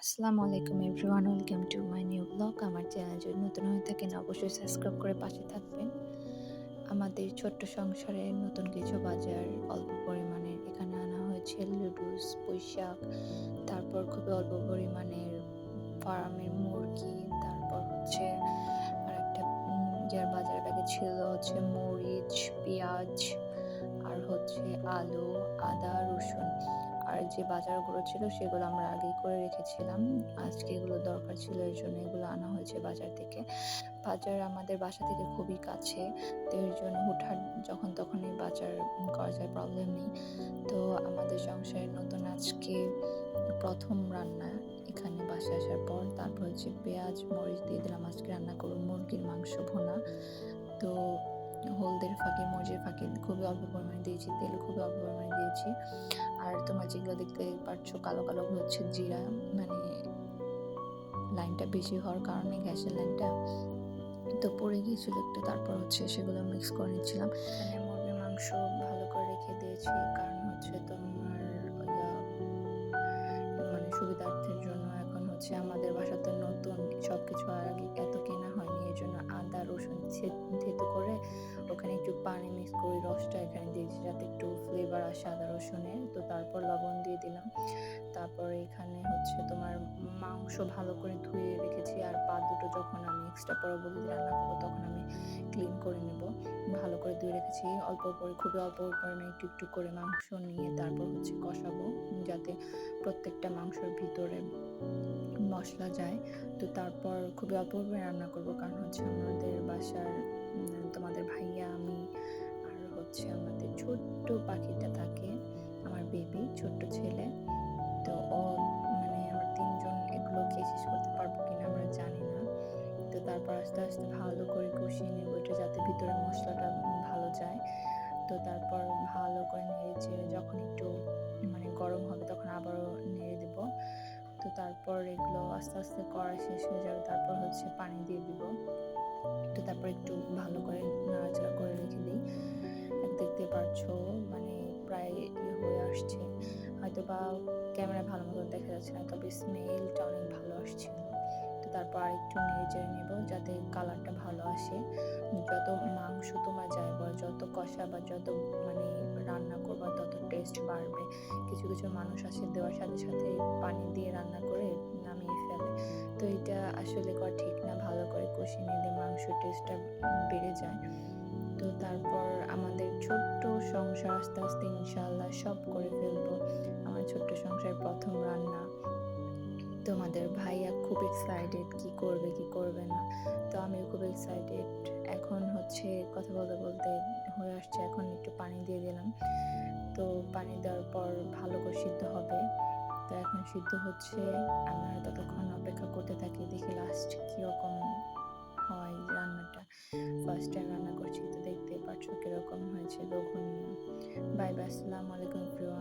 আসসালামু আলাইকুম everyone, welcome to my new blog. আমার চ্যানেল যদি নতুন হয়ে থাকেন অবশ্যই সাবস্ক্রাইব করে পাশে থাকবেন। আমাদের ছোট্ট সংসারে নতুন কিছু বাজার অল্প পরিমাণের এখানে আনা হয়েছে লেটুস, পুঁইশাক, তারপর খুবই অল্প পরিমাণের ফার্মের মুরগি, তারপর হচ্ছে আরেকটা যার বাজার ব্যাগে ছিল হচ্ছে মরিচ, পেঁয়াজ, আর হচ্ছে আলু, আদা, রসুন। আর যে বাজারগুলো ছিল সেগুলো আমরা আগেই করে রেখেছিলাম। আজকে এগুলো দরকার ছিল, এর জন্য এগুলো আনা হয়েছে বাজার থেকে। বাজার আমাদের বাসা থেকে খুবই কাছে, তো এর জন্য হুটহাট যখন তখনই বাজার করা যায়, প্রবলেম নেই। তো আমাদের সংসারে নতুন আজকে প্রথম রান্না এখানে বাসায় আসার পর। তারপর হচ্ছে পেঁয়াজ মরিচ দিয়ে দিলাম, আজকে রান্না করবো মুরগির মাংস ভুনা। তো হলদের ফাঁকে মরিচের ফাঁকে খুবই অল্প পরিমাণে দিয়েছি, তেল খুবই অল্প পরিমাণে দিয়েছি। আর তোমরা যেগুলো দেখতে পাচ্ছ কালো কালো হচ্ছে জিরা, মানে লাইনটা বেশি হওয়ার কারণে গ্যাসের লাইনটা তো পড়ে গিয়েছিল একটু, তারপর হচ্ছে সেগুলো মিক্স করে নিচ্ছিলাম। এখানে মুরগির মাংস ভালো করে রেখে দিয়েছি, কারণ হচ্ছে তোমার মানে সুবিধার্থের জন্য। এখন হচ্ছে আমাদের বাসাতে নতুন সবকিছু আর আগে এত কেনা হয়নি, এই জন্য আদা রসুন থেতু করে ওখানে একটু পানি মিক্স করে রসটা এখানে দিয়েছি যাতে একটু ফ্লেভার আসে আদা রসুনের। তো তারপর লবণ দিয়ে দিলাম। তারপর এখানে হচ্ছে তোমার মাংস ভালো করে ধুয়ে রেখেছি, আর পা দুটো যখন আমি এক্সট্রা পরবর্তীতে রান্না করবো তখন আমি ক্লিন করে নেব। ভালো করে ধুয়ে রেখেছি, অল্প করে খুবই অল্প পরিমাণে একটু একটু করে মাংস নিয়ে তারপর হচ্ছে কষাবো, যাতে প্রত্যেকটা মাংসের ভিতরে মশলা যায়। তো তারপর খুবই অল্প পরিমাণে রান্না করবো, কারণ হচ্ছে আমাদের বাসার তোমাদের ভাইয়া, আমি, আর হচ্ছে আমাদের ছোট্ট পাখিটা থাকে, আমার বেবি ছোট্ট ছেলে। তো ও মানে আমরা তিনজন এগুলো খেয়ে শেষ করতে পারবো কিনা আমরা জানি না। তো তারপর আস্তে আস্তে ভালো করে কষিয়ে নেবো এটা, যাতে ভিতরে মশলাটা ভালো যায়। তো তারপর ভালো করে নেড়ে চেড়ে যখন একটু মানে গরম হবে তখন আবারও নেড়ে দেবো। তো তারপর এগুলো আস্তে আস্তে করা শেষ হয়ে যাবে, তারপর হচ্ছে পানি দিয়ে দিব। তো তারপর একটু ভালো করে নাড়াচাড়া করে রেখে দিই। দেখতে পারছো মানে প্রায় হয়ে আসছে, হয়তো বা ক্যামেরা ভালো মতো দেখা যাচ্ছে না, তবে স্মেলটা অনেক ভালো আসছিল। তো তারপর আরেকটু নেড়ে চেড়ে নেবো যাতে কালারটা ভালো আসে। যত মাংস তোমরা যাই বলো, যত কষা বা যত মানে রান্না করবা তত টেস্ট বাড়বে। কিছু কিছু মানুষ আছে দেওয়ার সাথে সাথে পানি দিয়ে রান্না করে নামিয়ে ফেলে, তো এটা আসলে করা ঠিক না। ভালো করে কষিয়ে নিলে মাংসের টেস্টটা বেড়ে যায়। তো তারপর আমাদের ছোট্ট সংসার আস্তে আস্তে ইনশাআল্লাহ সব করে ফেলবো। আমার ছোট্ট সংসার প্রথম রান্না। তোমাদের ভাইয়া খুব এক্সাইটেড কি করবে কি করবে না, তো আমিও খুব এক্সাইটেড। এখন হচ্ছে কথা বলতে বলতে হয়ে আসছে, এখন একটু পানি দিয়ে দিলাম। তো পানি দেওয়ার পর ভালো করে সিদ্ধ হবে। তো এখন সিদ্ধ হচ্ছে, আমরা ততক্ষণ অপেক্ষা করতে থাকি, দেখি লাস্ট কীরকম হয় রান্নাটা। ফার্স্ট টাইম রান্না করছি, তো দেখতে পাচ্ছ কীরকম হয়েছে, লোভনীয়। বাই বাই, আসসালামু আলাইকুম এভরিওয়ান।